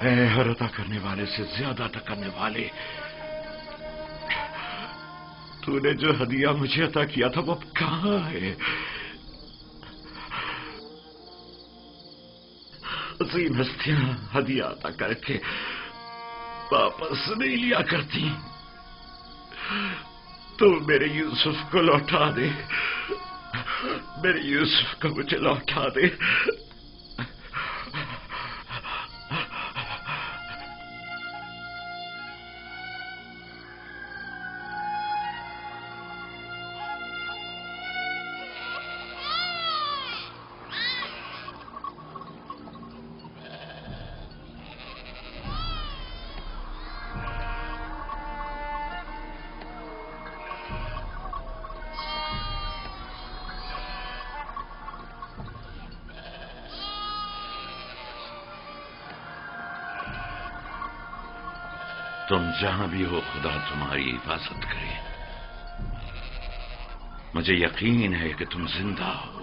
اے ہر عطا کرنے والے سے زیادہ عطا کرنے والے، تو نے جو ہدیہ مجھے عطا کیا تھا وہ اب کہاں ہے؟ عظیم ہستیاں ہدیہ عطا کر کے واپس نہیں لیا کرتی، تو میرے یوسف کو لوٹا دے، میرے یوسف کو مجھے لوٹا دے۔ تم جہاں بھی ہو خدا تمہاری حفاظت کرے۔ مجھے یقین ہے کہ تم زندہ ہو۔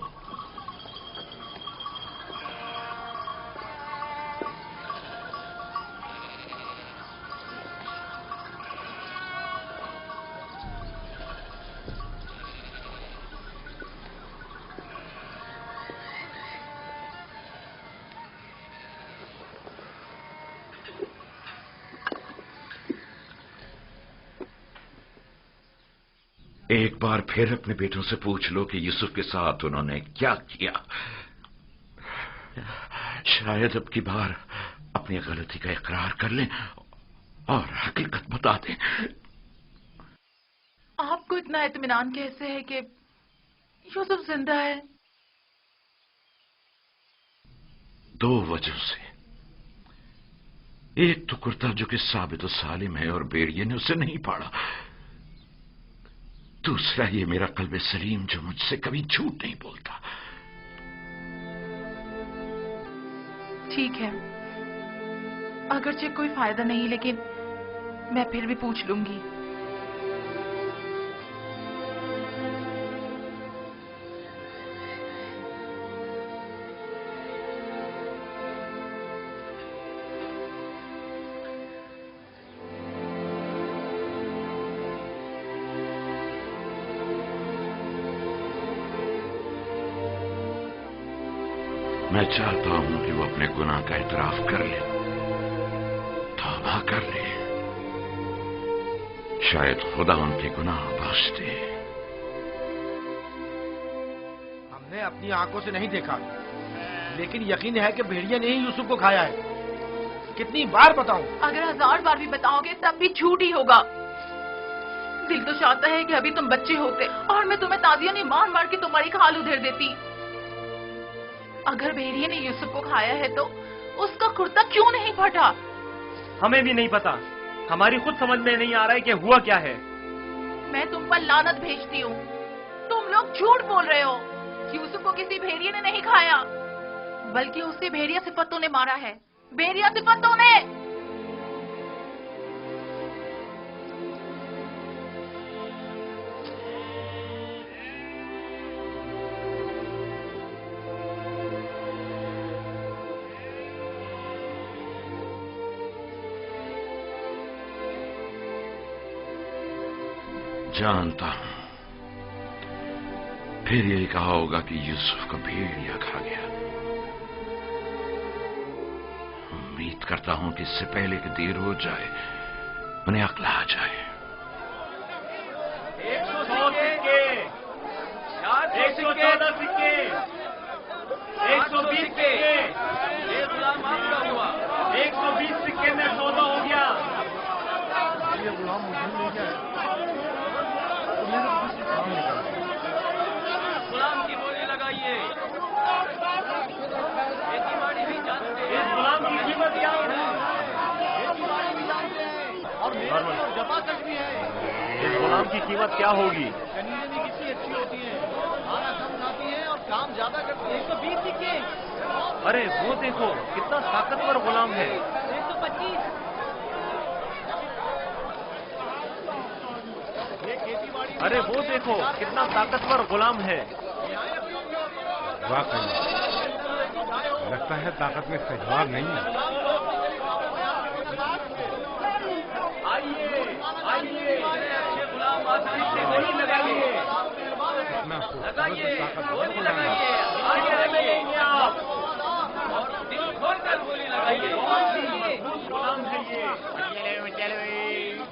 ایک بار پھر اپنے بیٹوں سے پوچھ لو کہ یوسف کے ساتھ انہوں نے کیا کیا۔ شاید اب کی بار اپنی غلطی کا اقرار کر لیں اور حقیقت بتا دیں۔ آپ کو اتنا اطمینان کیسے ہے کہ یوسف زندہ ہے؟ دو وجہ سے، ایک تو کرتا جو کہ ثابت و سالم ہے اور بیڑیے نے اسے نہیں پاڑا، دوسرا یہ میرا قلب سلیم جو مجھ سے کبھی جھوٹ نہیں بولتا۔ ٹھیک ہے، اگرچہ کوئی فائدہ نہیں لیکن میں پھر بھی پوچھ لوں گی۔ میں چاہتا ہوں کہ وہ اپنے گناہ کا اعتراف کر لے، توبہ کر لے، شاید خدا ان کے گناہ بخش دے۔ ہم نے اپنی آنکھوں سے نہیں دیکھا، لیکن یقین ہے کہ بھیڑیا نے ہی یوسف کو کھایا ہے۔ کتنی بار بتاؤں؟ اگر 1000 بار بھی بتاؤ گے تب بھی جھوٹ ہی ہوگا۔ دل تو چاہتا ہے کہ ابھی تم بچے ہوتے اور میں تمہیں تازیاں نہیں مار مار کے تمہاری کھال ادھیر دیتی۔ اگر بھیڑیے نے یوسف کو کھایا ہے تو اس کا کرتا کیوں نہیں پھٹا؟ ہمیں بھی نہیں پتا، ہماری خود سمجھ میں نہیں آ رہا ہے کہ ہوا کیا ہے۔ میں تم پر لعنت بھیجتی ہوں، تم لوگ جھوٹ بول رہے ہو۔ یوسف کو کسی بھیڑیے نے نہیں کھایا، بلکہ اسے بھیڑیا صفتوں نے مارا ہے، بھیڑیا صفتوں نے۔ جانتا ہوں پھر یہی کہا ہوگا کہ یوسف کو بھیڑیا کھا گیا۔ امید کرتا ہوں کہ اس سے پہلے کہ دیر ہو جائے انہیں عقل آ جائے۔ 100 سکے، 114 سکے، 120 سکے، 120 سکے میں سودا ہو گیا۔ غلام کی بولی لگائیے، اس غلام کی قیمت کیا ہے؟ اس غلام کی قیمت کیا ہوگی؟ کنیزیں بھی کتنی اچھی ہوتی ہیں، کھانا کم کھاتی ہیں اور کام زیادہ کرتی ہیں۔ 120 سکے۔ ارے وہ دیکھو کتنا طاقتور غلام ہے۔ 125۔ ارے وہ دیکھو کتنا طاقتور غلام ہے۔ واقعی لگتا ہے طاقت میں استحبار نہیں ہے۔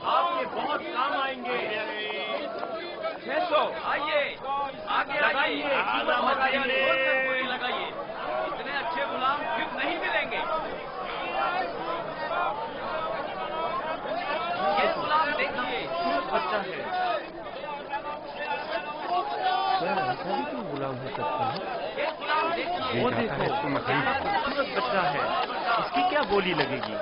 آپ کے بہت کام آئیں گے. آئیے آگے لگائیے لگائیے. اتنے اچھے غلام پھر نہیں ملیں گے. یہ غلام دیکھیے بچہ ہے. غلام ہو سکتا ہے. یہ غلام دیکھیے. وہ دیکھو کتنا خوبصورت بچہ ہے. اس کی کیا بولی لگے گی؟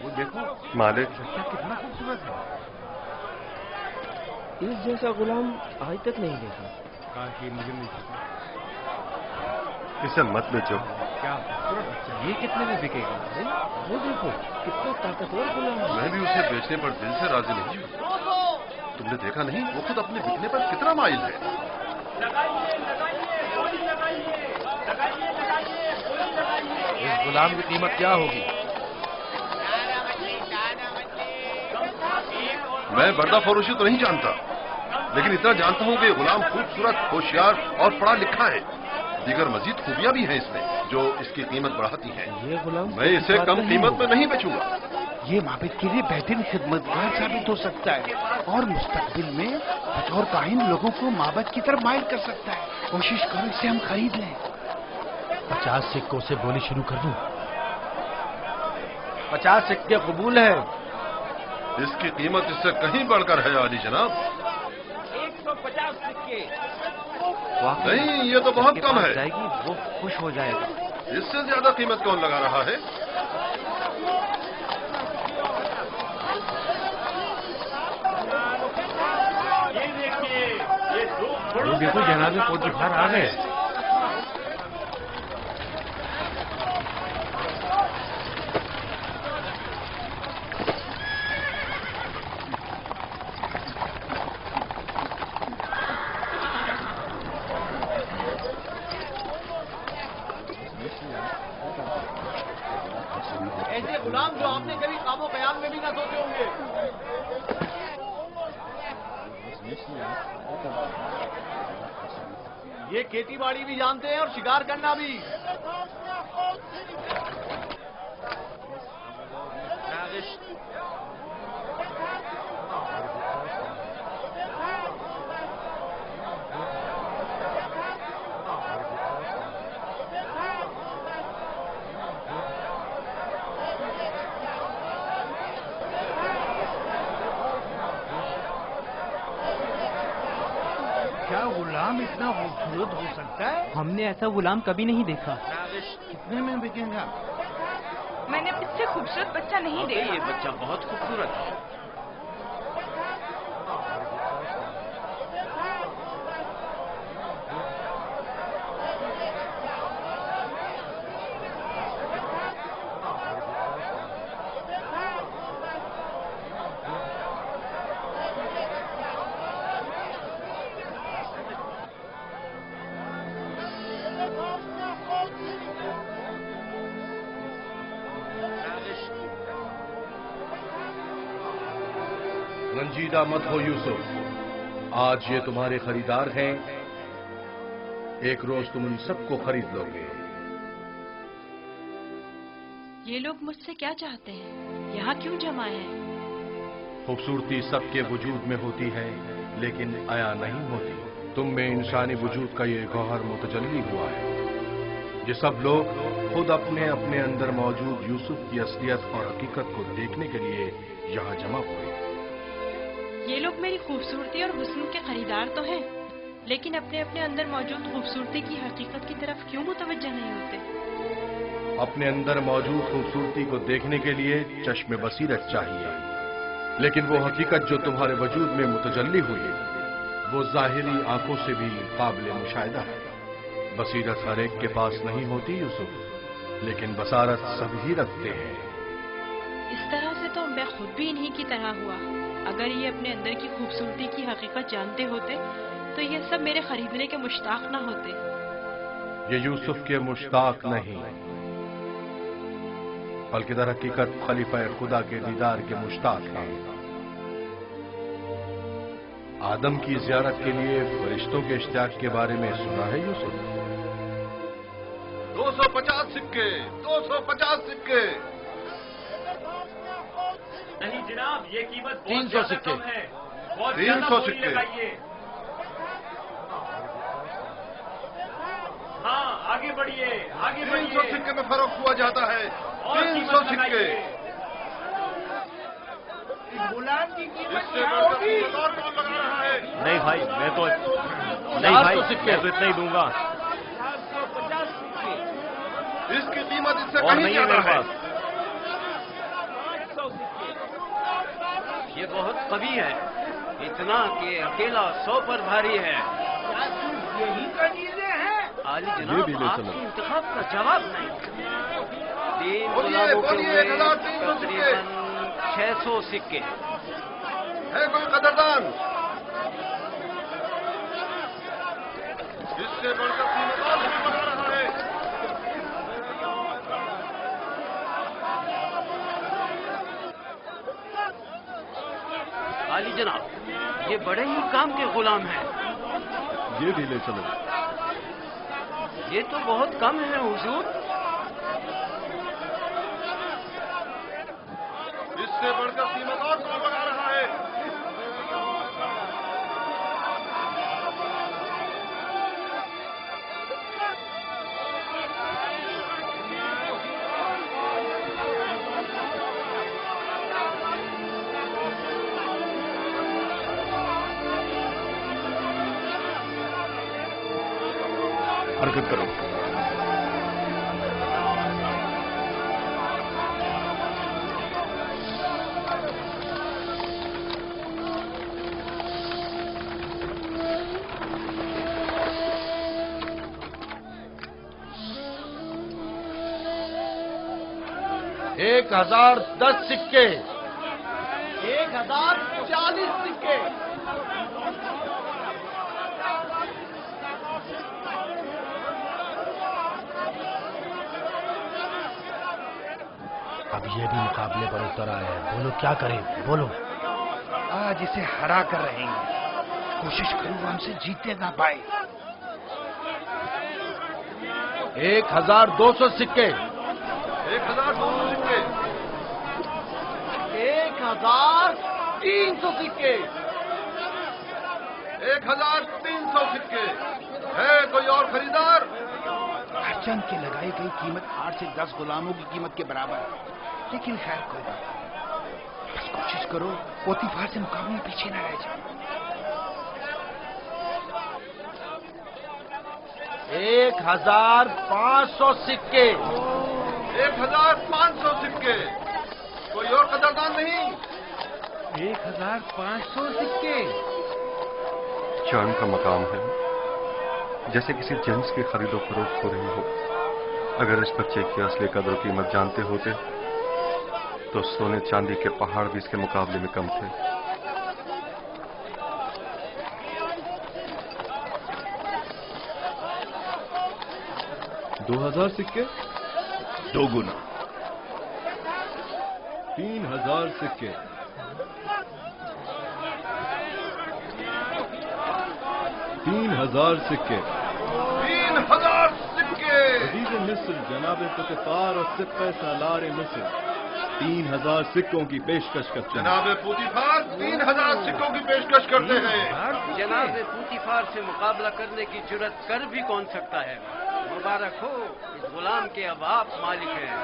وہ دیکھو مالک بچہ کتنا خوبصورت ہے. اس جیسا غلام آج تک نہیں دیکھا. کافی مجھے نہیں پتا. اسے مت بیچو. کیا خوبصورت بچہ. یہ کتنے میں بکے گا؟ وہ دیکھو کتنا طاقتور غلام ہے. میں بھی اسے بیچنے پر دل سے راضی نہیں ہوں. تم نے دیکھا نہیں وہ خود اپنے بکنے پر کتنا مائل ہے. اس غلام کی قیمت کیا ہوگی؟ میں بردہ فروشی تو نہیں جانتا لیکن اتنا جانتا ہوں کہ غلام خوبصورت ہوشیار اور پڑھا لکھا ہے. دیگر مزید خوبیاں بھی ہیں اس میں جو اس کی قیمت بڑھاتی ہیں. یہ غلام میں اسے کم قیمت میں نہیں بیچوں گا. یہ معبد کے لیے بہترین خدمتگار ثابت ہو سکتا ہے اور مستقبل میں بطور کاہن لوگوں کو معبد کی طرف مائل کر سکتا ہے. کوشش کرو اسے ہم خرید لیں. 50 سکوں سے بولی شروع کر دوں. 50 سکے قبول ہے. اس کی قیمت اس سے کہیں بڑھ کر ہے عالی جناب. 150 سکے. نہیں یہ تو بہت کم ہے. جائے گی وہ خوش ہو جائے گا. اس سے زیادہ قیمت کون لگا رہا ہے؟ یہ دیکھیے یہ دو دیکھو جناب فوج بخار آ گئے. ایسے غلام جو آپ نے کبھی خواب و خیال میں بھی نہ سوچے ہوں گے. یہ کھیتی باڑی بھی جانتے ہیں اور شکار کرنا بھی. کیا غلام اتنا خوبصورت ہو سکتا ہے؟ ہم نے ایسا غلام کبھی نہیں دیکھا. کتنے میں بکے گا؟ میں نے اس سے خوبصورت بچہ نہیں دیکھا. یہ بچہ بہت خوبصورت ہے. رنجیدہ مت ہو یوسف. آج یہ تمہارے خریدار ہیں. ایک روز تم ان سب کو خرید لو گے. یہ لوگ مجھ سے کیا چاہتے ہیں؟ یہاں کیوں جمع ہیں؟ خوبصورتی سب کے وجود میں ہوتی ہے لیکن عیا نہیں ہوتی. تم میں انسانی وجود کا یہ گوہر متجلی ہوا ہے. یہ سب لوگ خود اپنے اپنے اندر موجود یوسف کی اصلیت اور حقیقت کو دیکھنے کے لیے یہاں جمع ہوئے. یہ لوگ میری خوبصورتی اور حسن کے خریدار تو ہیں لیکن اپنے اپنے اندر موجود خوبصورتی کی حقیقت کی طرف کیوں متوجہ نہیں ہوتے؟ اپنے اندر موجود خوبصورتی کو دیکھنے کے لیے چشم بصیرت چاہیے لیکن وہ حقیقت جو تمہارے وجود میں متجلی ہوئی وہ ظاہری آنکھوں سے بھی قابل مشاہدہ ہے. بصیرت ہر ایک کے پاس نہیں ہوتی یوسف لیکن بصارت سب ہی رکھتے ہیں. اس طرح سے تو میں خود بھی انہی کی طرح ہوا. اگر یہ اپنے اندر کی خوبصورتی کی حقیقت جانتے ہوتے تو یہ سب میرے خریدنے کے مشتاق نہ ہوتے. یہ یوسف کے مشتاق نہیں बल्कि दर हकीकत खलीफा खुदा के दीदार के मुश्ताक हैं। आदम की जियारत के लिए फरिश्तों के इश्तियाक के बारे में सुना है यूसुफ? 250 सिक्के, 250 सिक्के। नहीं जनाब, ये कीमत 300 सिक्के है। बहुत 300 सिक्के। हाँ, आगे बढ़िए, आगे बढ़िए। 300 सिक्के में फरोख्त हुआ जाता है। 300 सिक्के। गुलाम की कीमत इससे क्या बढ़कर होगी? कीमत और कौन लगा रहा है? नहीं भाई, मैं तो नहीं भाई, मैं तो इतना ही दूंगा। 450 सिक्के। इसकी कीमत इससे और कहीं नहीं है ज्यादा मेरे है। पास। 500 सिक्के। ये बहुत कवि है, इतना कि अकेला 100 पर भारी है। क्या सिर्फ यही कनीज़ें हैं? आली ये जनाब, भी ले चलो। आपके इंतखाब का जवाब नहीं। 3 बोलिए, गुलामों के बोलिए, हुए 1300 सिक्के। तकरीबन 600 सिक्के। है कोई कदरदान? इससे बढ़कर कीमत और कौन लगा रहा है? आली जनाब, ये बड़े ही काम के गुलाम हैं। ये भी ले चलो। ये तो बहुत कम है हुजूर। इससे बढ़कर कीमत और कौन लगा रहा है? हरकत करो। एक 1010 सिक्के। 1040 सिक्के। अब ये भी मुकाबले पर उतर आया है। बोलो क्या करें, बोलो। आज इसे हरा कर रहेंगे। कोशिश करूँ वो हमसे जीते ना पाए। 1200 सिक्के। 1200 सिक्के। 1300 सिक्के। 1300 सिक्के। है कोई और खरीदार? हरचंद की लगाई गई कीमत 8 से 10 गुलामों की कीमत के बराबर है। लेकिन खैर कोई बात नहीं। बस कोशिश करो पोतीफार से मुकाबले में पीछे न रह जाओ। 1500 सिक्के। 1500 सिक्के। कोई और कदरदान नहीं? 1500 सिक्के। चांद का मकाम है, जैसे किसी जिन्स की खरीदो फरोख्त हो रही हो। अगर इस बच्चे की असली कदर कीमत जानते होते तो सोने चांदी के पहाड़ भी इसके मुकाबले में कम थे। $2000 सिक्के। 2 गुना। 3000 सिक्के। 3000 सिक्के। 3000 सिक्के। अजीज मिस्र जनाब पुतिफार और सिक्के सालार मिस्र 3000 सिक्कों की पेशकश करते हैं। जनाब पुतिफार 3000 सिक्कों की पेशकश करते हैं। जनाब पुतिफार से मुकाबला करने की जुर्रत कर भी कौन सकता है। मुबारक हो, इस गुलाम के अब आप मालिक हैं।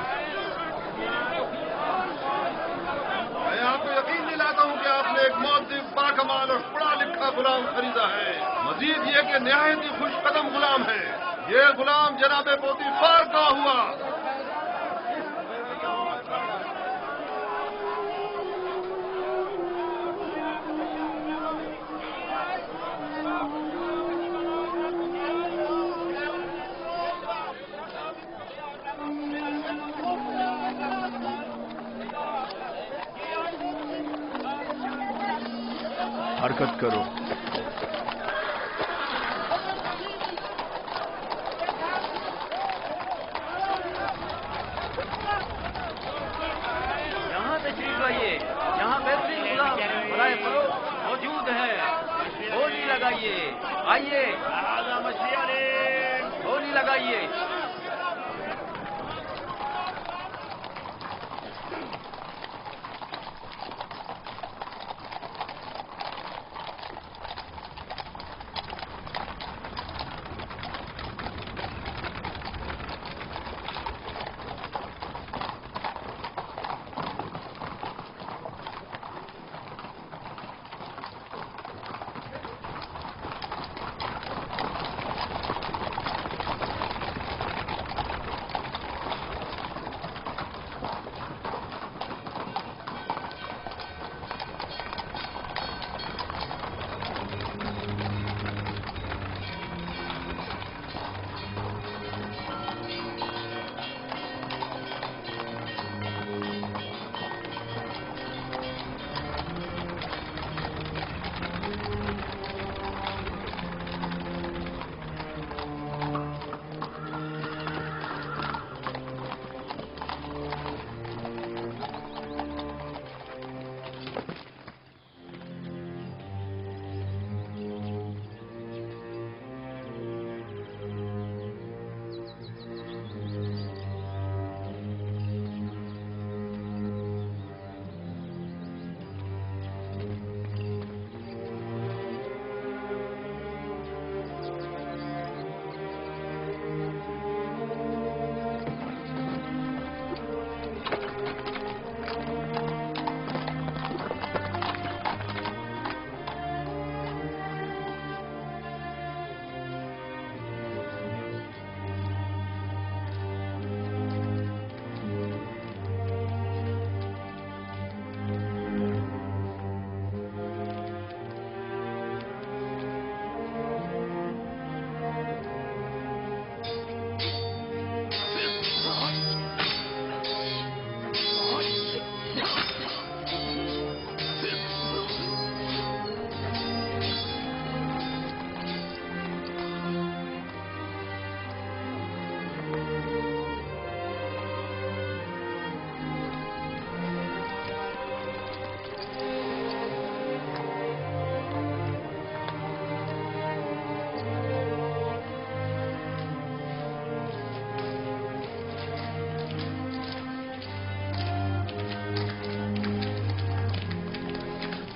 मैं आपको यकीन दिलाता हूं कि आपने एक मुअद्दिब, बाकमाल और पढ़ा लिखा गुलाम खरीदा है। मजीद ये कि निहायत ही खुशकदम गुलाम है। ये गुलाम जनाब पोतीफार का हुआ। हरकत करो। लगाइए।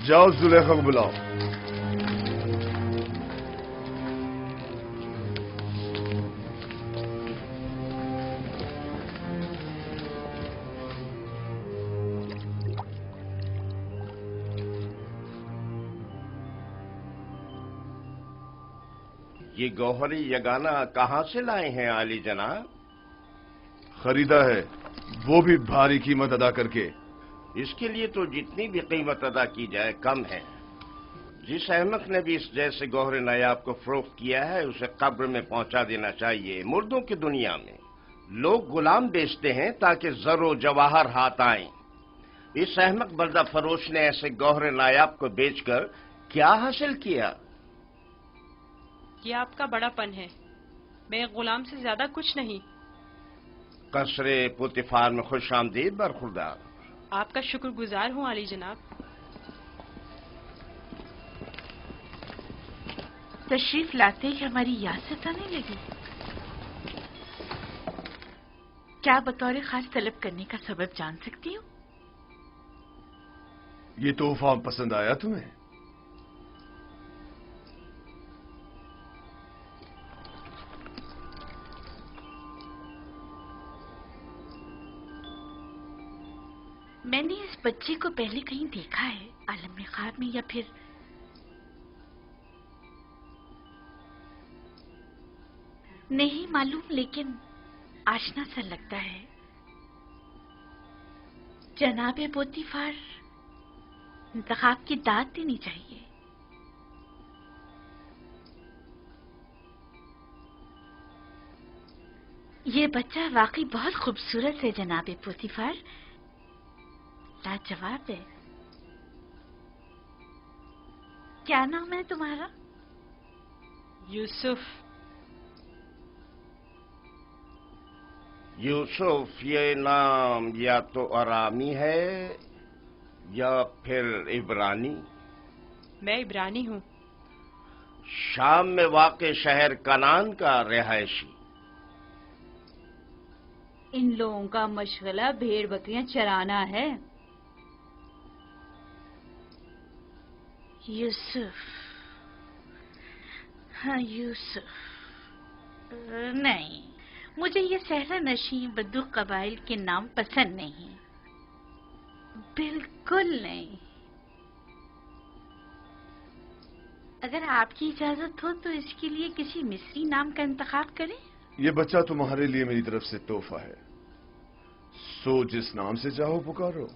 جاؤ زلیخا کو بلاؤ۔ یہ گوہری یگانہ کہاں سے لائے ہیں عالی جناب؟ خریدا ہے، وہ بھی بھاری قیمت ادا کر کے۔ اس کے لیے تو جتنی بھی قیمت ادا کی جائے کم ہے۔ جس احمق نے بھی اس جیسے گوہر نایاب کو فروخت کیا ہے اسے قبر میں پہنچا دینا چاہیے۔ مردوں کی دنیا میں لوگ غلام بیچتے ہیں تاکہ زر و جواہر ہاتھ آئیں۔ اس احمق بردہ فروش نے ایسے گوہر نایاب کو بیچ کر کیا حاصل کیا؟ یہ آپ کا بڑا پن ہے، میں غلام سے زیادہ کچھ نہیں۔ قصر پوتیفار میں خوش آمدید برخوردار۔ آپ کا شکر گزار ہوں علی جناب۔ تشریف لاتے ہی ہماری یاد ستانے لگی۔ کیا بطور خاص طلب کرنے کا سبب جان سکتی ہوں؟ یہ تحفہ پسند آیا تمہیں؟ میں نے اس بچے کو پہلے کہیں دیکھا ہے، عالم خواب میں یا پھر نہیں معلوم، لیکن آشنا سا لگتا ہے۔ جناب پوتیفار، انتخاب کی داد دینی چاہیے۔ یہ بچہ واقعی بہت خوبصورت ہے جناب پوتیفار، لاجواب ہے۔ کیا نام ہے تمہارا؟ یوسف۔ یوسف یہ نام یا تو آرامی ہے یا پھر عبرانی؟ میں عبرانی ہوں۔ شام میں واقع شہر کنعان کا رہائشی؟ ان لوگوں کا مشغلہ بھیڑ بکریاں چرانا ہے۔ یوسف، ہاں یوسف، نہیں، مجھے یہ صحرا نشین بدو قبائل کے نام پسند نہیں، بالکل نہیں۔ اگر آپ کی اجازت ہو تو اس کے لیے کسی مصری نام کا انتخاب کریں۔ یہ بچہ تمہارے لیے میری طرف سے تحفہ ہے، سو جس نام سے چاہو پکارو۔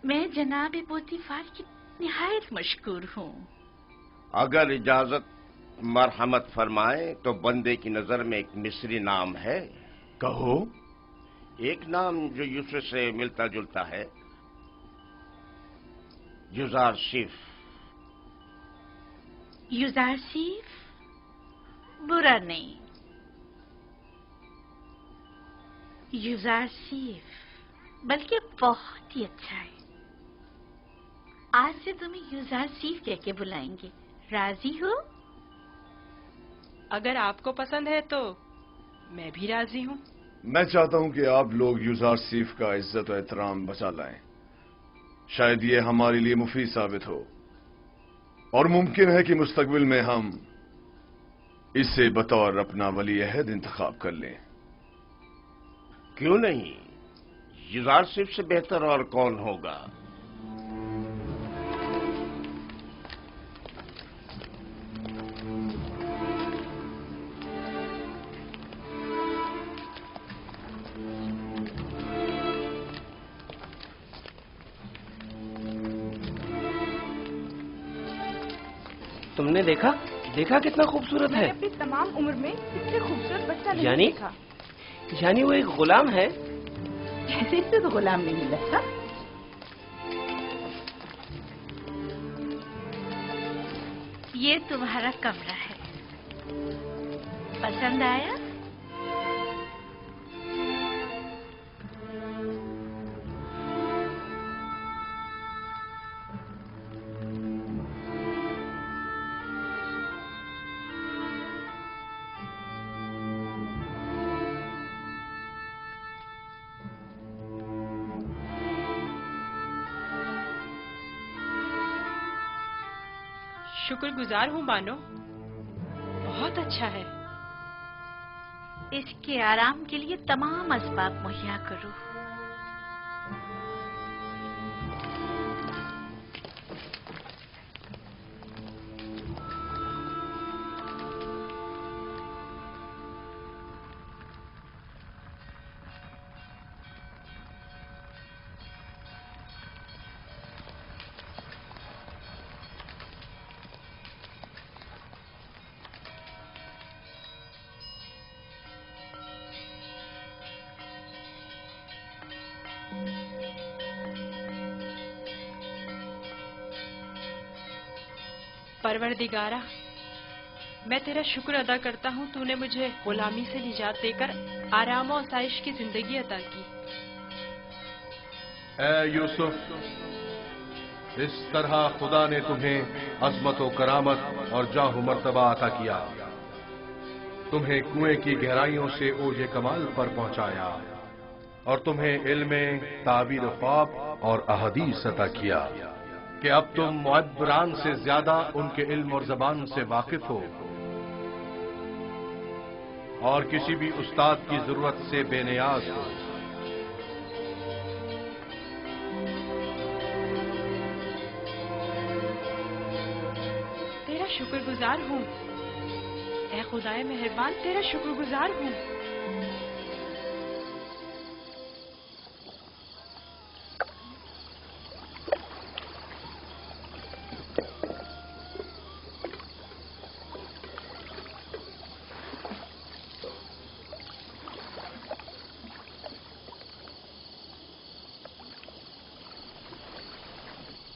میں جناب پوتیفار کی نہایت مشکور ہوں۔ اگر اجازت مرحمت فرمائیں تو بندے کی نظر میں ایک مصری نام ہے۔ کہو۔ ایک نام جو یوسف سے ملتا جلتا ہے، یوزارشیف۔ یوزارشیف برا نہیں، یوزارشیف بلکہ بہت ہی اچھا ہے۔ آج سے تمہیں یوزارشیف کہہ کے بلائیں گے، راضی ہو؟ اگر آپ کو پسند ہے تو میں بھی راضی ہوں۔ میں چاہتا ہوں کہ آپ لوگ یوزارشیف کا عزت و احترام بچا لائیں، شاید یہ ہمارے لیے مفید ثابت ہو، اور ممکن ہے کہ مستقبل میں ہم اسے بطور اپنا ولی عہد انتخاب کر لیں۔ کیوں نہیں؟ یوزارشیف سے بہتر اور کون ہوگا؟ تم نے دیکھا کتنا خوبصورت ہے؟ میں نے اپنی تمام عمر میں اس سے خوبصورت بچہ نہیں یعنی دیکھا۔ یعنی وہ ایک غلام ہے؟ جیسے اس سے تو غلام نہیں لگتا۔ یہ تمہارا کمرہ ہے، پسند آیا؟ شکر گزار ہوں بانو، بہت اچھا ہے۔ اس کے آرام کے لیے تمام اسباب مہیا کرو۔ پروردگارہ، میں تیرا شکر ادا کرتا ہوں، تو نے مجھے غلامی سے نجات دے کر آرام و آسائش کی زندگی عطا کی۔ اے یوسف، اس طرح خدا نے تمہیں عظمت و کرامت اور جاہ و مرتبہ عطا کیا، تمہیں کنویں کی گہرائیوں سے اوج کمال پر پہنچایا، اور تمہیں علم تعبیر خواب اور احادیث عطا کیا کہ اب تم معبران سے زیادہ ان کے علم اور زبان سے واقف ہو، اور کسی بھی استاد کی ضرورت سے بے نیاز ہو۔ تیرا شکر گزار ہوں، اے خدائے مہربان، تیرا شکر گزار ہوں۔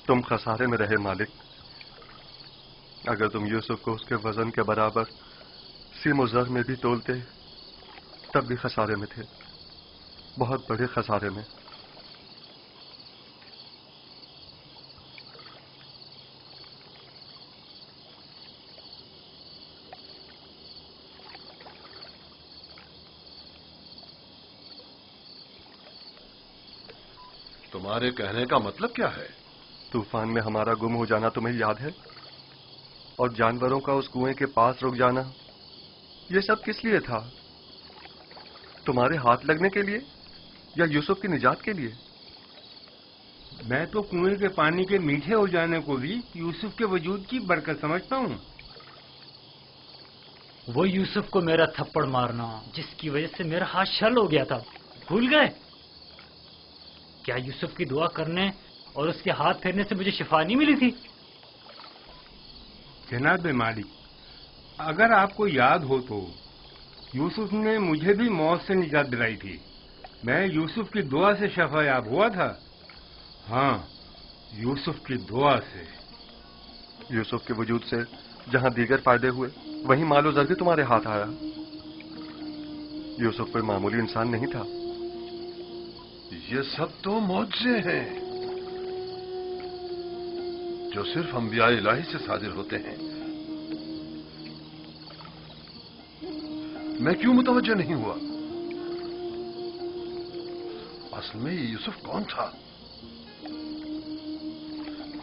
تم خسارے میں رہے مالک، اگر تم یوسف کو اس کے وزن کے برابر سیم و زر میں بھی تولتے تب بھی خسارے میں تھے، بہت بڑے خسارے میں۔ तुम्हारे कहने का मतलब क्या है? तूफान में हमारा गुम हो जाना तुम्हें याद है? और जानवरों का उस कुएं के पास रुक जाना, ये सब किस लिए था? तुम्हारे हाथ लगने के लिए या यूसुफ की निजात के लिए? मैं तो कुएं के पानी के मीठे हो जाने को भी यूसुफ के वजूद की बरकत समझता हूँ। वो यूसुफ को मेरा थप्पड़ मारना, जिसकी वजह से मेरा हाथ छल हो गया था, भूल गए? क्या यूसुफ की दुआ करने और उसके हाथ फेरने से मुझे शिफा नहीं मिली थी? जनाब मालिक, अगर आपको याद हो तो यूसुफ ने मुझे भी मौत से निजात दिलाई थी। मैं यूसुफ की दुआ से शफायाब हुआ था। हाँ, यूसुफ की दुआ से। यूसुफ के वजूद से जहां दीगर फायदे हुए, वहीं मालो ज़र भी तुम्हारे हाथ आया। यूसुफ कोई मामूली इंसान नहीं था। ये सब तो मौजज़े हैं जो सिर्फ अंबिया इलाही से सादिर होते हैं। मैं क्यों मुतवज्जो नहीं हुआ? असल में ये यूसुफ कौन था?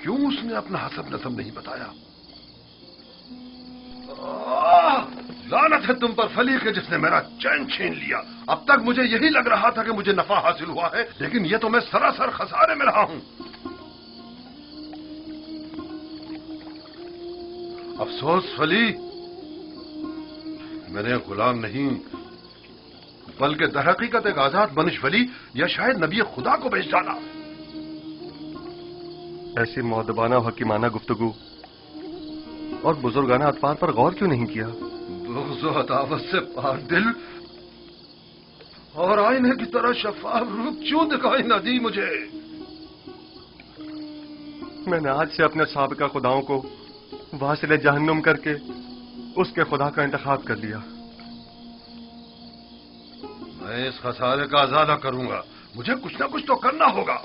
क्यों उसने अपना हसब नसब नहीं बताया? लानत है तुम पर फली के जिसने मेरा चैन छीन लिया। अब तक मुझे यही लग रहा था कि मुझे नफा हासिल हुआ है, लेकिन यह तो मैं सरासर खसारे में रहा हूं। अफसोस फली, मैंने गुलाम नहीं बल्कि दरहकीकत एक आजाद बनशवली या शायद नबी खुदा को बेच डाला। ऐसी मौदबाना और हकीमाना गुफ्तगू और बुजुर्गाना अतवार पर गौर क्यों नहीं किया? बुग़्ज़ व अदावत से पार दिल और आईने की तरह शफाफ रूप क्यों दिखाई न दी मुझे? मैंने आज से अपने साबिका खुदाओं को वासिले जहन्नुम करके उसके खुदा का इंतखाब कर लिया। मैं इस खसारे का अज़ाला करूंगा। मुझे कुछ ना कुछ तो करना होगा।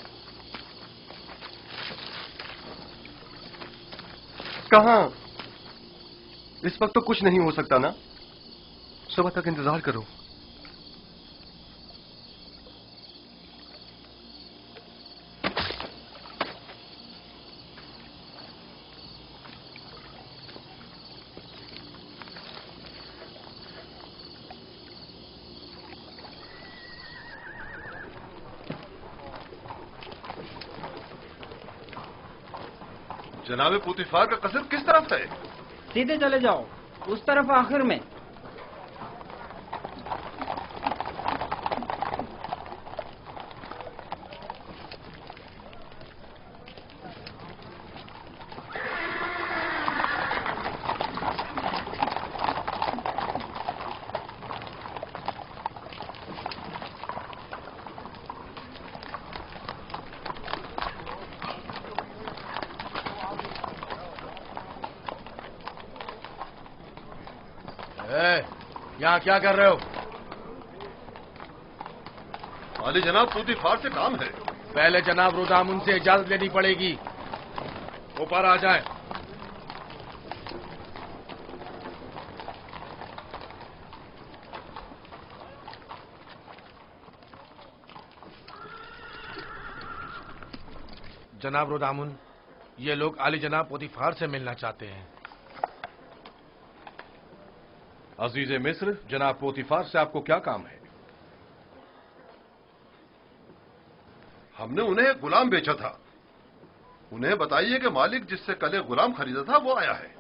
कहां? इस वक्त तो कुछ नहीं हो सकता ना। सुबह तक इंतजार करो। जनाबे पुतिफार का कसर किस तरफ है? सीधे चले जाओ, उस तरफ आखिर में। यहाँ क्या कर रहे हो? वाली जनाब, पुतिफार से काम है। पहले जनाब रुदामुन से इजाजत लेनी पड़ेगी। ऊपर आ जाए। जनाब रुदामुन, ये लोग आली जनाब पुतिफार से मिलना चाहते हैं। अजीज मिस्र, जनाब पोतीफार से आपको क्या काम है? हमने उन्हें गुलाम बेचा था। उन्हें बताइए कि मालिक जिससे कल एक गुलाम खरीदा था वो आया है।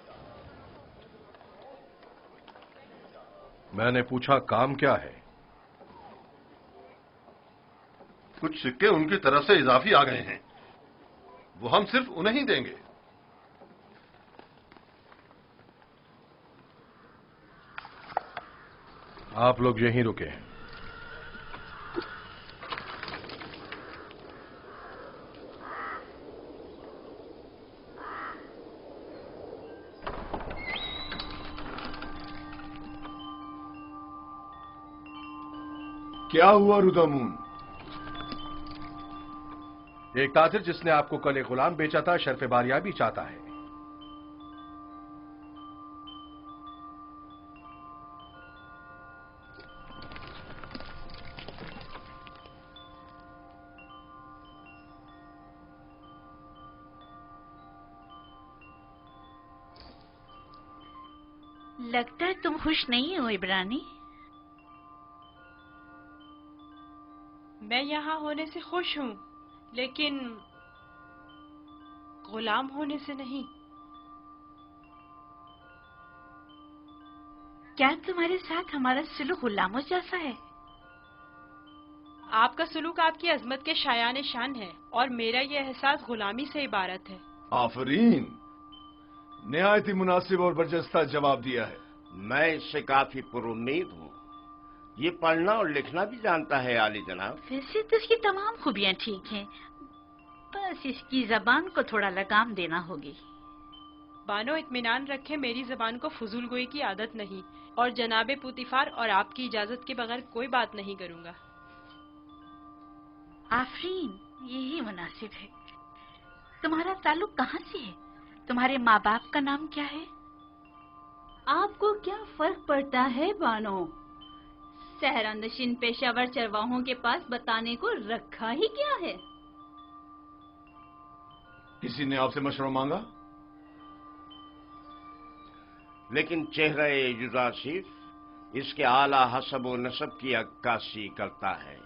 मैंने पूछा काम क्या है? कुछ सिक्के उनकी तरफ से इजाफी आ गए हैं, वो हम सिर्फ उन्हें ही देंगे। आप लोग यहीं रुके। क्या हुआ रुदामुन? एक ताजिर जिसने आपको कल एक गुलाम बेचा था शर्फ बारियाबी चाहता है। लगता है तुम खुश नहीं हो इब्रानी। मैं यहाँ होने से खुश हूँ, लेकिन गुलाम होने से नहीं। क्या तुम्हारे साथ हमारा सलूक गुलामों जैसा है? आपका सलूक आपकी अजमत के शायान शान है और मेरा ये एहसास गुलामी से इबारत है। आफरीन, निहायत ही मुनासिब और बरजस्ता जवाब दिया है। मैं इससे काफी पुरुम्मीद हूँ। ये पढ़ना और लिखना भी जानता है आली जनाब। वैसे तो इसकी तमाम खूबियाँ ठीक हैं, बस इसकी जबान को थोड़ा लगाम देना होगी। बानो इत्मीनान रखे, मेरी जबान को फजूल गोई की आदत नहीं और जनाबे पुतिफार और आपकी इजाजत के बगैर कोई बात नहीं करूँगा। आफरीन, यही मुनासिब है। तुम्हारा ताल्लुक कहाँ से है? तुम्हारे माँ बाप का नाम क्या है? आपको क्या फर्क पड़ता है बानो? सहरानशीन पेशावर चरवाहों के पास बताने को रखा ही क्या है? किसी ने आपसे मशवरा मांगा? लेकिन चेहरा युजारशिफ इसके आला हसब व नसब की अक्कासी करता है।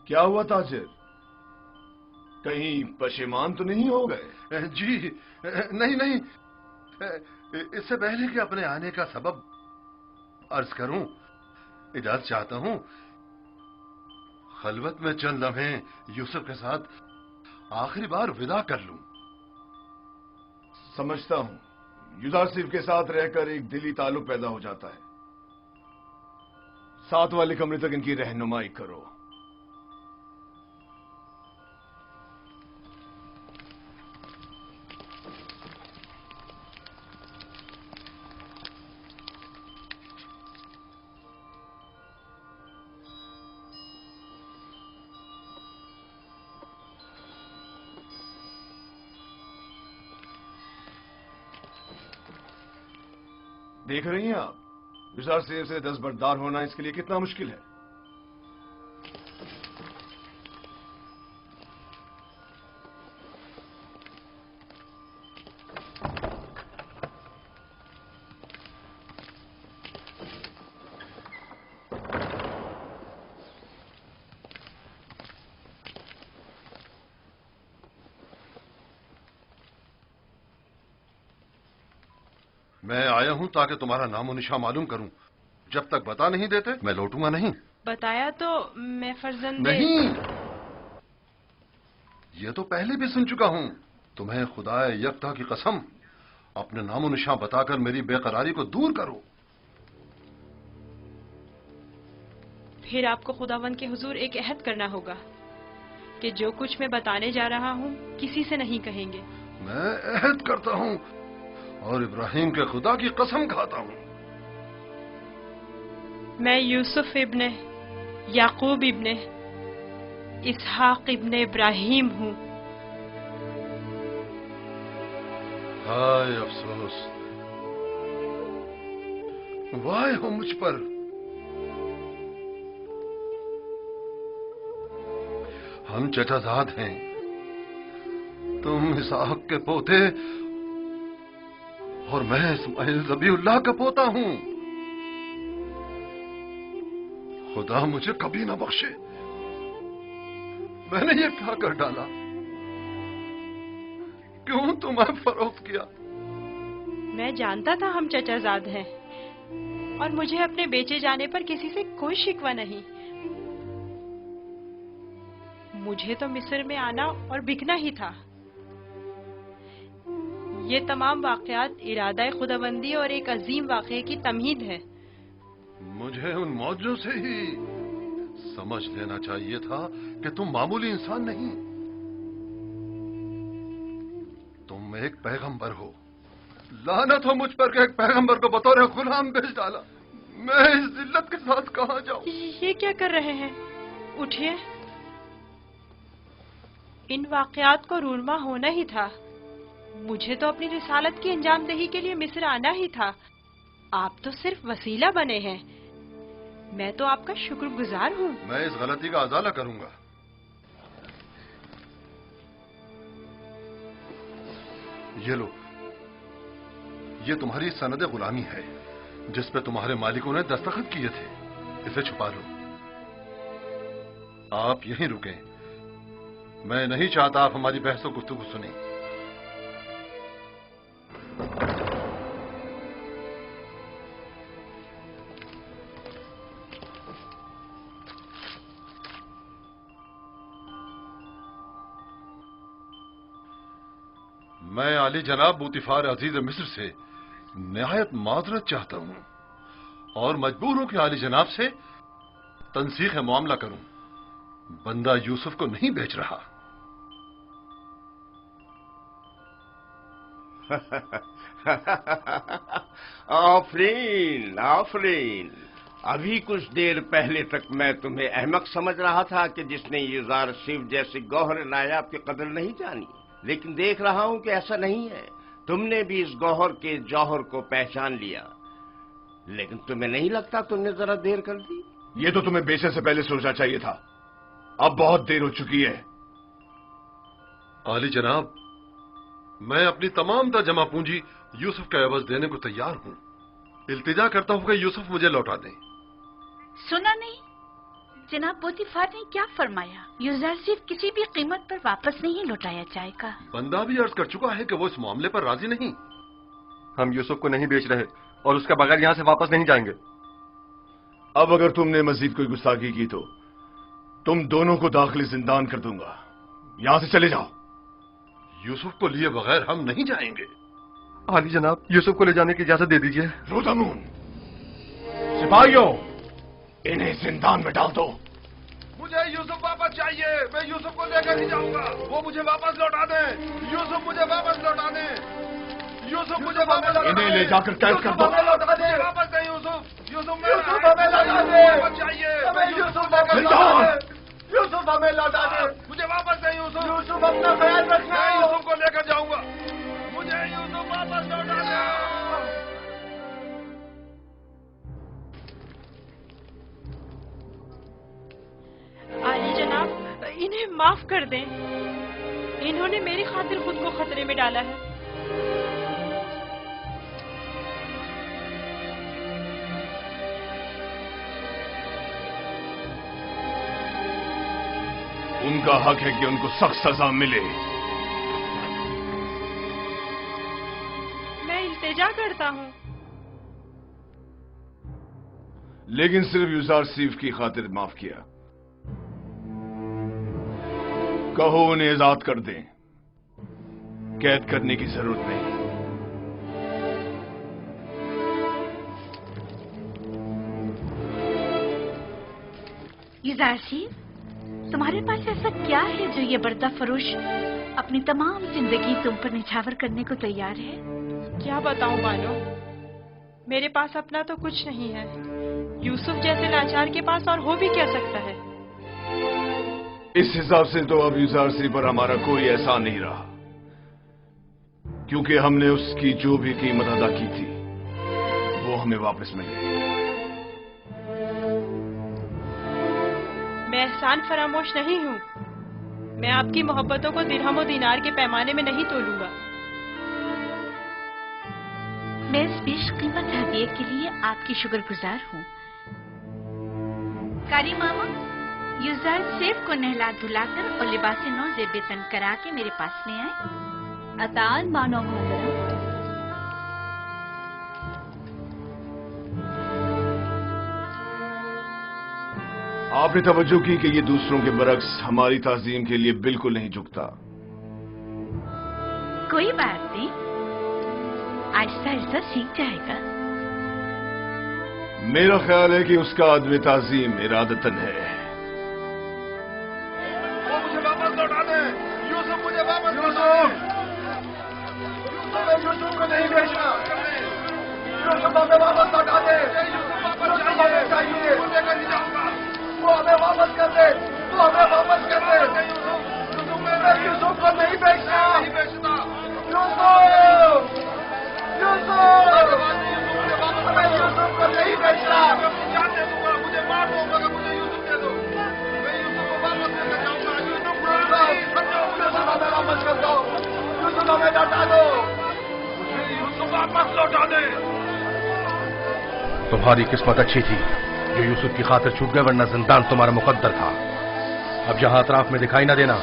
क्या हुआ ताजिर, कहीं पशेमान तो नहीं हो गए? जी नहीं नहीं, इससे पहले कि अपने आने का सबब अर्ज करूं, इजाजत चाहता हूं खलवत में चंद लम्हे यूसुफ के साथ आखिरी बार विदा कर लूं। समझता हूं, युजारशिफ के साथ रहकर एक दिली ताल्लुक पैदा हो जाता है। साथ वाले कमरे तक इनकी रहनुमाई करो। देख रही हैं आप, युजारशिफ से दस्तबरदार होना इसके लिए कितना मुश्किल है। मैं आया हूं ताकि तुम्हारा नामो निशान मालूम करूं। जब तक बता नहीं देते मैं लौटूंगा नहीं। बताया तो मैं फर्जंदे नहीं, ये तो पहले भी सुन चुका हूं। तुम्हें खुदाए यकता की कसम, अपने नामो निशान बताकर मेरी बेकरारी को दूर करो। फिर आपको खुदावंद के हुजूर एक अहद करना होगा कि जो कुछ मैं बताने जा रहा हूँ किसी से नहीं कहेंगे। मैं अहद करता हूं और इब्राहिम के खुदा की कसम खाता हूं। मैं यूसुफ इब्ने याकूब इब्ने इसहाक इब्ने इब्राहिम हूँ। हाय अफसोस, वाह हो मुझ पर। हम चचाजाद हैं, तुम इसहाक के पोते और मैं इस्माइल ज़बीउल्लाह का पोता हूं। खुदा मुझे कभी ना बख्शे, मैंने ये क्या कर डाला? क्यों तुम्हें फरोख्त किया? मैं जानता था हम चचाजाद हैं और मुझे अपने बेचे जाने पर किसी से कोई शिकवा नहीं। मुझे तो मिस्र में आना और बिकना ही था। ये तमाम वाकयात इरादा खुदाबंदी और एक अजीम वाक़े की तमहीद है। मुझे उन मौजों से ही समझ लेना चाहिए था कि तुम मामूली इंसान नहीं, तुम एक पैगंबर हो। लानत हो मुझ पर कि एक पैगंबर को बतौर गुलाम भेज डाला। मैं इस जिल्लत के साथ कहां जाऊं? ये क्या कर रहे हैं? उठिए। इन वाकयात को रूनमा होना ही था। मुझे तो अपनी रिसालत की अंजामदही के लिए मिस्र आना ही था। आप तो सिर्फ वसीला बने हैं। मैं तो आपका शुक्रगुजार हूँ। मैं इस गलती का अजाला करूंगा। ये लो, ये तुम्हारी सनद गुलामी है जिस पे तुम्हारे मालिकों ने दस्तखत किए थे। इसे छुपा लो। आप यहीं रुकें, मैं नहीं चाहता आप हमारी बहस और गुफ्तगू सुनें। मैं आली जनाब बूतिफार अजीज मिस्र से निहायत माजरत चाहता हूं और मजबूर हूं कि आली जनाब से तनसीख मामला करूं। बंदा यूसुफ को नहीं बेच रहा। आफरीन आफरीन, अभी कुछ देर पहले तक मैं तुम्हें अहमक समझ रहा था कि जिसने युजार सिर्फ जैसे गौहर नायाब की कदर नहीं जानी, लेकिन देख रहा हूं कि ऐसा नहीं है। तुमने भी इस गौहर के जौहर को पहचान लिया, लेकिन तुम्हें नहीं लगता तुमने जरा देर कर दी? ये तो तुम्हें बेचने से पहले सोचना चाहिए था। अब बहुत देर हो चुकी है। आली जनाब, मैं अपनी तमाम तर जमा पूंजी यूसुफ का एवज देने को तैयार हूं। इल्तिजा करता हूं कि यूसुफ मुझे लौटा दें। सुना नहीं जनाब पोतीफार ने क्या फरमाया? यूसुफ सिर्फ किसी भी कीमत पर वापस नहीं लौटाया जाएगा। बंदा भी अर्ज कर चुका है कि वो इस मामले पर राजी नहीं। हम यूसुफ को नहीं बेच रहे और उसके बगैर यहां से वापस नहीं जाएंगे। अब अगर तुमने मजीद कोई गुस्ताखी की तो तुम दोनों को दाखिली जिंदान कर दूंगा। यहां से चले जाओ। यूसुफ को लिए बगैर हम नहीं जाएंगे। आली जनाब, यूसुफ को ले जाने की इजाजत दे दीजिए। रोदामून, सिपाहियों, इन्हें जिंदान में डाल दो। मुझे यूसुफ वापस चाहिए। मैं यूसुफ को लेकर ही जाऊंगा। वो मुझे वापस लौटा दे। यूसुफ मुझे वापस लौटा दे। यूसुफ मुझे वापस लौटा दे। इन्हें ले जाकर कैद कर दो। लौटा दे। वापस दे यूसुफ। यूसुफ हमें लौटा दे। चाहिए। हमें यूसुफ वापस लौटा दे। यूसुफ हमें लौटा दे। मुझे वापस दे यूसुफ। यूसुफ अपना ख्याल रखना। मैं यूसुफ को लेकर जाऊंगा। मुझे यूसुफ वापस लौटा दे। आली जनाब, इन्हें माफ कर दें। इन्होंने मेरी खातिर खुद को खतरे में डाला है। उनका हक है कि उनको सख्त सजा मिले। मैं इल्तिजा करता हूँ, लेकिन सिर्फ युजार सीफ की खातिर माफ किया। कहो उन्हें आजाद कर दें। कैद करने की जरूरत नहीं। युजार सीफ, तुम्हारे पास ऐसा क्या है जो ये बर्दा फरोश अपनी तमाम जिंदगी तुम पर निछावर करने को तैयार है? क्या बताऊं बानो, मेरे पास अपना तो कुछ नहीं है। यूसुफ जैसे लाचार के पास और हो भी क्या सकता है? इस हिसाब से तो अब युजार सीफ पर हमारा कोई एहसान नहीं रहा, क्योंकि हमने उसकी जो भी कीमत अदा की थी वो हमें वापस मिल गई। मैं एहसान फरामोश नहीं हूँ। मैं आपकी मोहब्बतों को दिरहम और दीनार के पैमाने में नहीं तोलूंगा। मैं इस पेश कीमत हदिये के लिए आपकी शुक्रगुजार हूँ। कारी मामा, युजार सेफ को नहला धुलाकर और लिबास नौ जेब तन करा के मेरे पास ले आए। अतान मानो मोहतरम। आपने तवज्जो की कि ये दूसरों के बरक्स हमारी ताजीम के लिए बिल्कुल नहीं झुकता। कोई बात नहीं, आहिस्ता आहिस्ता सीख जाएगा। मेरा ख्याल है कि उसका अदब ताजीम इरादतन है। वो मुझे वापस लौटा दे। यूसुफ मुझे वापस लौटा दे। यूसुफ को नहीं बेचना। यूसुफ हमें वापस लौटा दे। यूसुफ वापस चाहिए। वो लेकर ही जाऊंगा। वो हमें वापस कर दे। वो हमें वापस कर दे। यूसुफ को नहीं बेचना। नहीं बेचना। यूसुफ, यूसुफ, हमें यूसुफ को नहीं बेचना। जान दे दूंगा। मुझे मार दो मगर मुझे यूसुफ दे दो। मैं यूसुफ को वापस लेकर जाऊंगा। यूसुफ हमें वापस कर दो। यूसुफ हमें लौटा दो। वापस लौटा दे। तुम्हारी किस्मत अच्छी थी जो यूसुफ की खातिर छूट गए, वरना जिंदान तुम्हारा मुकद्दर था। अब यहां अतराफ में दिखाई ना देना।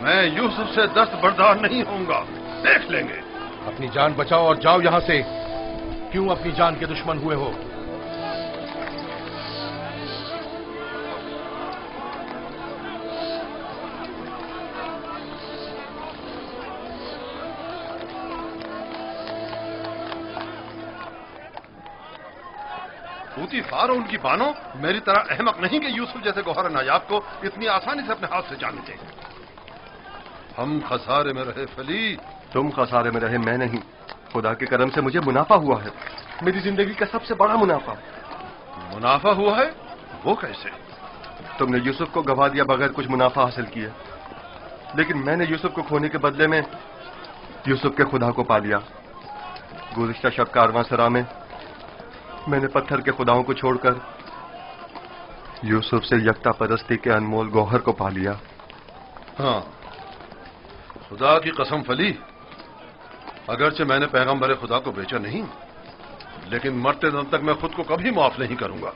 मैं यूसुफ से दस्त बर्दार नहीं होऊंगा, देख लेंगे। अपनी जान बचाओ और जाओ यहां से। क्यों अपनी जान के दुश्मन हुए हो? पूतीफार और उनकी बानों मेरी तरह अहमक नहीं कि यूसुफ जैसे गौहर नायाब को इतनी आसानी से अपने हाथ से जाने दें। हम खसारे में रहे फली। तुम खसारे में रहे, मैं नहीं। खुदा के करम से मुझे मुनाफा हुआ है, मेरी जिंदगी का सबसे बड़ा मुनाफा। मुनाफा हुआ है? वो कैसे? तुमने यूसुफ को गवा दिया बगैर कुछ मुनाफा हासिल किया, लेकिन मैंने यूसुफ को खोने के बदले में यूसुफ के खुदा को पा लिया। गुज़िश्ता शब कारवांसरा में मैंने पत्थर के खुदाओं को छोड़कर यूसुफ से यकता परस्ती के अनमोल गौहर को पा लिया। हाँ, खुदा की कसम फली, अगरचे मैंने पैगंबर खुदा को बेचा नहीं, लेकिन मरते दम तक मैं खुद को कभी माफ नहीं करूंगा।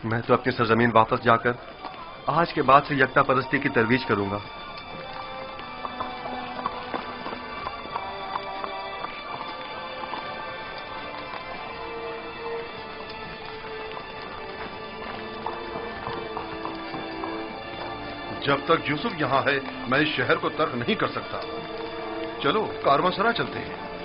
मैं तो अपनी सरजमीन वापस जाकर आज के बाद से यकता परस्ती की तरवीज करूंगा। जब तक यूसुफ यहां है मैं इस शहर को तर्क नहीं कर सकता। चलो कारवांसरा चलते हैं।